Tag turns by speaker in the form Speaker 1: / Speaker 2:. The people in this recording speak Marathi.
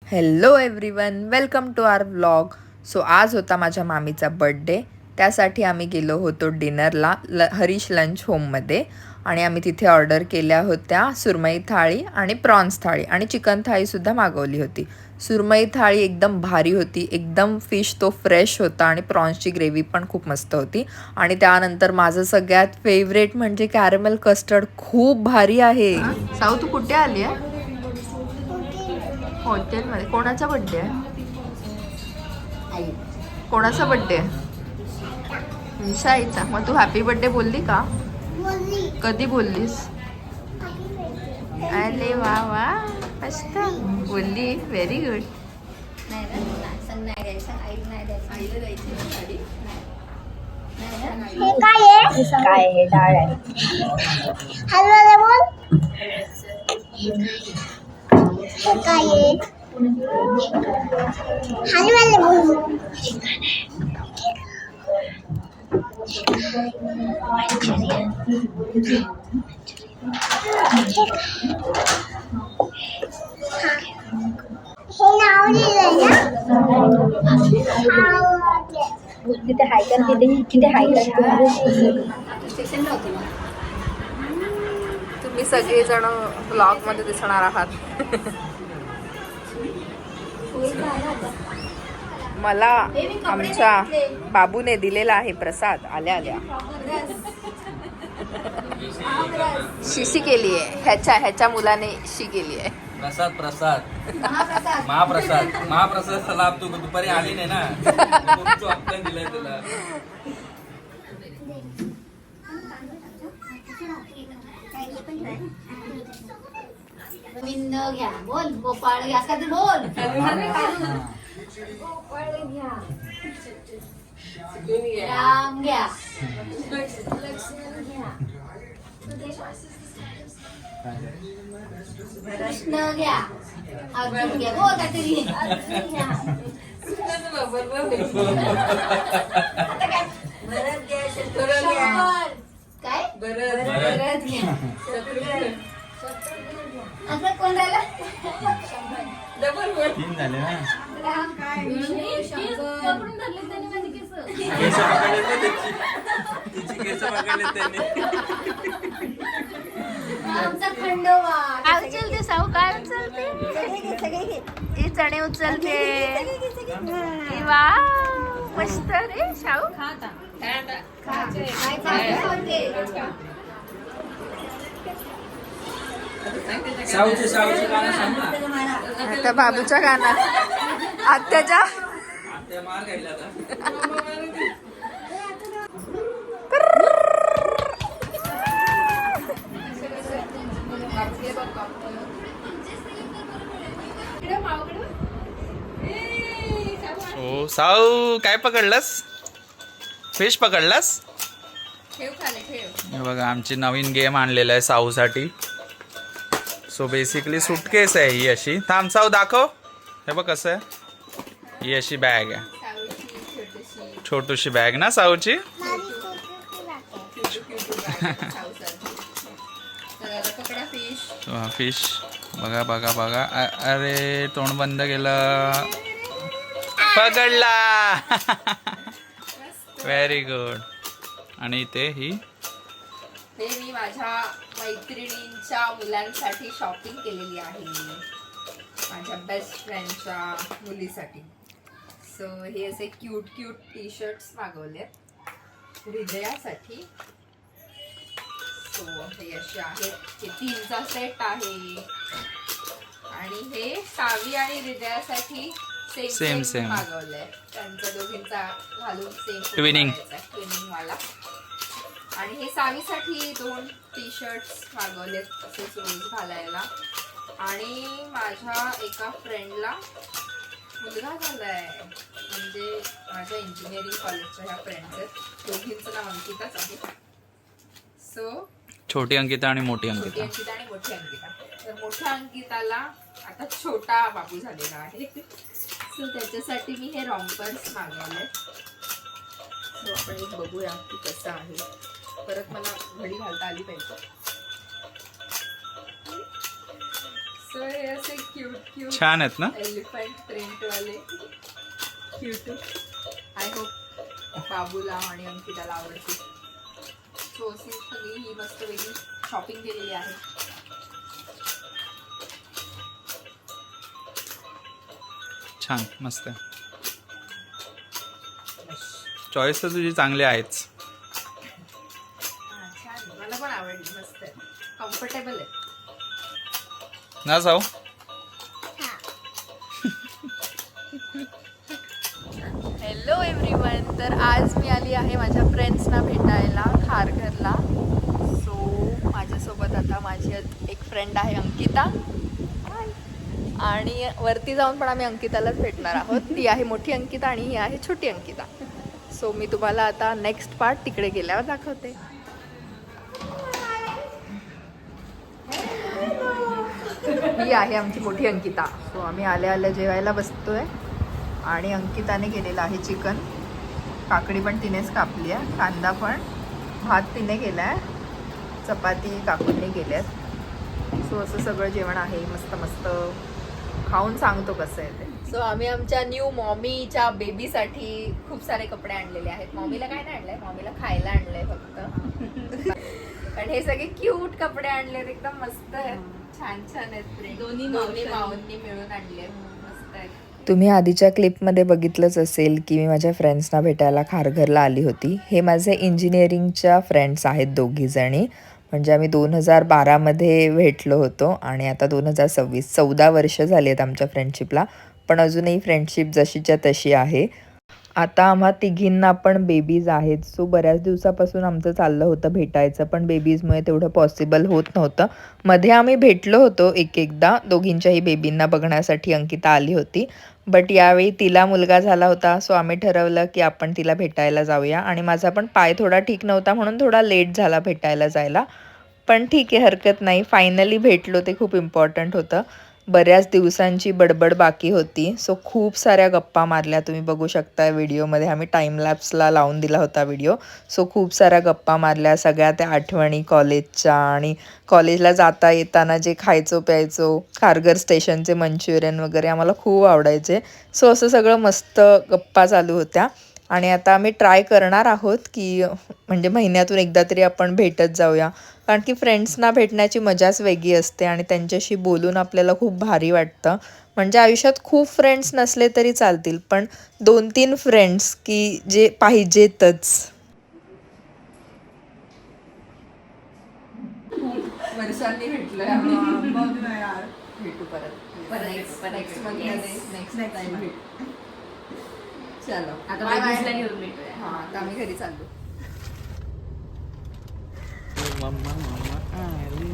Speaker 1: Hello everyone, welcome to our vlog. So आज होता माझ्या मामीचा बड्डे. त्यासाठी आम्ही गेलो होतो डिनरला हरीश लंच होममध्ये. आणि आम्ही तिथे ऑर्डर केल्या होत्या सुरमई थाळी आणि प्रॉन्स थाळी आणि चिकन थाळीसुद्धा मागवली होती. सुरमई थाळी एकदम भारी होती, एकदम फिश तो फ्रेश होता आणि प्रॉन्सची ग्रेव्ही पण खूप मस्त होती. आणि त्यानंतर माझं सगळ्यात फेवरेट म्हणजे कॅरमेल कस्टर्ड खूप भारी आहे. साऊ, तू कुठे आली आहे? हॉटेलमध्ये. कोणाचा बड्डे आहे? कोणाचा बड्डे आहे? निशाईचा. मग तू हॅपी बड्डे बोलली का? कधी बोललीस? अरे वा वा, मस्त बोलली. Very good.
Speaker 2: काय हे डाळ आहे. हॅलो बोल. काय आहे? हॅलो बोल. हे नाव लिहिलंय ना. तिथे हाय कर, तिथे हाय कर.
Speaker 1: तुम्ही सगळेजण ब्लॉग मध्ये दिसणार आहात. मला आमच्या बाबूने दिलेला आहे प्रसाद. आल्या आल्या शिशी केली आहे. ह्याच्या मुलाने शी केली आहे.
Speaker 3: प्रसाद महाप्रसादचा लाभ तू दुपारी आली नाही ना. दिलाय तुला.
Speaker 2: गोविंद घ्या बोल. गोपाळ घ्या का ते बोल. गोपाळ घ्या. राम घ्या. कृष्ण घ्या. अर्जुन घ्या. बोल काहीतरी. अर्जुन घ्या. भरत घ्या. शत्रुघ्न घ्या. काय? भरत घ्या. असं कोण राहिला?
Speaker 3: 3 झाले ना. तिची केस पकडले त्यांनी.
Speaker 2: आमचा खंडोबा.
Speaker 1: काय उचलते साऊ? काय उचलते? ही चणे उचलते. वा मस्त रे शाऊ.
Speaker 3: साऊची गाणं सांग ना.
Speaker 1: आता बाबूच्या गाण्यात आत्याच्या
Speaker 3: आत्या मार खायला आता.
Speaker 4: हो साऊ, काय पकडलास? फिश पकडलास? हे बघा, आमची नवीन गेम आणलेला आहे साऊसाठी. सो बेसिकली सुटकेस आहे ही अशी. थांब साऊ दाखव. हे बघ कसं आहे. ही अशी बॅग आहे, छोटूशी बॅग ना साऊची. फिश बघा बघा बघा. अरे तोंड बंद केलं. पकडला. Very good. आणि इथे ही
Speaker 1: हे मी माझ्या मैत्रिणींच्या मुलांसाठी शॉपिंग केलेली आहे, माझ्या बेस्ट फ्रेंडच्या मुलीसाठी. सो हे असे क्यूट टी शर्ट्स मागवले हृदयासाठी. सो हे असे आहेत. हे 3चा सेट आहे. आणि हे सावी आणि हृदयासाठी सेम मागवलंय. त्यांच्या दोघींचा घालून सेम
Speaker 4: ट्विनिंग
Speaker 1: वाला. आणि हे सावीसाठी 2 टी शर्ट्स मागवलेत असेच रोज घालायला. आणि माझ्या एका फ्रेंडला मुलगा झालाय, म्हणजे माझ्या इंजिनिअरिंग कॉलेजच्या ह्या फ्रेंड्स आहेत. दोघींचं नाव अंकिताच आहे. सो
Speaker 4: छोटी अंकिता आणि मोठी
Speaker 1: आणि
Speaker 4: अंकिता.
Speaker 1: मोठी अंकिता. तर मोठ्या अंकिताला आता छोटा बाबू झालेला आहे. सो त्याच्यासाठी मी हे रॉम्पर्स मागवले. सो आपण एक बघूया की कसं आहे. परत मला घडी घालता आली पाहिजे. सो हे असे क्यूट क्यूट
Speaker 4: छान आहेत ना.
Speaker 1: एलिफंट प्रिंट वाले क्यूट. आय होप बाबूला आणि अंकिताला आवडतील. सो अशी सगळी ही मस्त वेगळी शॉपिंग केलेली आहे.
Speaker 4: छान मस्त. चॉईस तर तुझी चांगली आहेच.
Speaker 1: छान, मला पण आवडली. मस्त आहे, कम्फर्टेबल आहे
Speaker 4: ना साऊ.
Speaker 1: Hello everyone. तर आज मी आली आहे माझ्या फ्रेंड्सना भेटायला खारघरला. सो माझ्यासोबत आता माझी एक फ्रेंड आहे अंकिता. आणि वरती जाऊन पण आम्ही अंकितालाच भेटणार आहोत. ती आहे मोठी अंकिता आणि ही आहे छोटी अंकिता. सो मी तुम्हाला आता नेक्स्ट पार्ट तिकडे गेल्यावर दाखवते. ही आहे आमची मोठी अंकिता. सो आम्ही आल्या आल्या जेवायला बसतोय आणि अंकिताने केलेलं आहे चिकन. काकडी पण तिनेच कापली आहे, कांदा पण, भात तिने केला आहे, चपाती काकूंनी केल्यात. सो असं सगळं जेवण आहे. मस्त मस्त खाऊन सांगतो कसं आहे ते. सो आम्ही आमच्या न्यू मॉमीच्या बेबीसाठी खूप सारे कपडे आणलेले आहेत. मॉमीला काय नाही आणलंय, मॉमीला खायला आणलंय फक्त. पण हे सगळे क्यूट कपडे आणलेत, एकदम मस्त आहेत, छान छान आहेत. दोन्ही माऊंनी मिळून आणले, मस्त आहेत. तुम्ही आधीच्या क्लिपमध्ये बघितलंच असेल की मी माझ्या फ्रेंड्सना भेटायला खारघरला आली होती. हे माझे इंजिनिअरिंगच्या फ्रेंड्स आहेत दोघीजणी. म्हणजे आम्ही 2012मध्ये भेटलो होतो आणि आता 2026, 14 वर्ष झाली आहेत आमच्या फ्रेंडशिपला. पण अजूनही फ्रेंडशिप जशीच्या तशी आहे. आता आम्हा तिघींना पण बेबीज आहेत. सो बऱ्याच दिवसापासून आमचं चाललं होतं भेटायचं, पण बेबीजमुळे तेवढं पॉसिबल होत नव्हतं. मध्ये आम्ही भेटलो होतो एकदा दोघींच्याही बेबींना बघण्यासाठी. अंकिता आली होती, बट यावेळी तिला मुलगा झाला होता. सो आम्ही ठरवलं की आपण तिला भेटायला जाऊया. आणि माझा पण पाय थोडा ठीक नव्हता म्हणून थोडा लेट झाला भेटायला जायला. पण ठीक आहे, हरकत नाही. फायनली भेटलो, ते खूप इम्पॉर्टंट होतं. बऱ्याच दिवसांची बडबड बाकी होती. सो खूप साऱ्या गप्पा मारल्या. तुम्ही बघू शकता व्हिडिओमध्ये, आम्ही टाईमलॅप्सला लावून दिला होता व्हिडिओ. सो खूप साऱ्या गप्पा मारल्या, सगळ्या त्या आठवणी कॉलेजच्या. आणि कॉलेजला जाता येताना जे खायचो प्यायचो, खारघर स्टेशनचे मंचुरियन वगैरे आम्हाला खूप आवडायचे. सो असं सगळं मस्त गप्पा चालू होत्या. आणि आता आम्ही ट्राय करणार आहोत की म्हणजे महिन्यातून एकदा तरी आपण भेटत जाऊया. कारण की फ्रेंड्सना भेटण्याची मजाच वेगळी असते आणि त्यांच्याशी बोलून आपल्याला खूप भारी वाटतं. म्हणजे आयुष्यात खूप फ्रेंड्स नसले तरी चालतील, पण 2-3 फ्रेंड्स की जे पाहिजेतच. वर्षांनी भेटलोय भेटू परत नेक्स्ट टाइम भेटू. चलो
Speaker 2: आता बाय घेऊन भेटूया.
Speaker 1: हां, आता आम्ही घरी चाललो.
Speaker 4: मम्मा आली.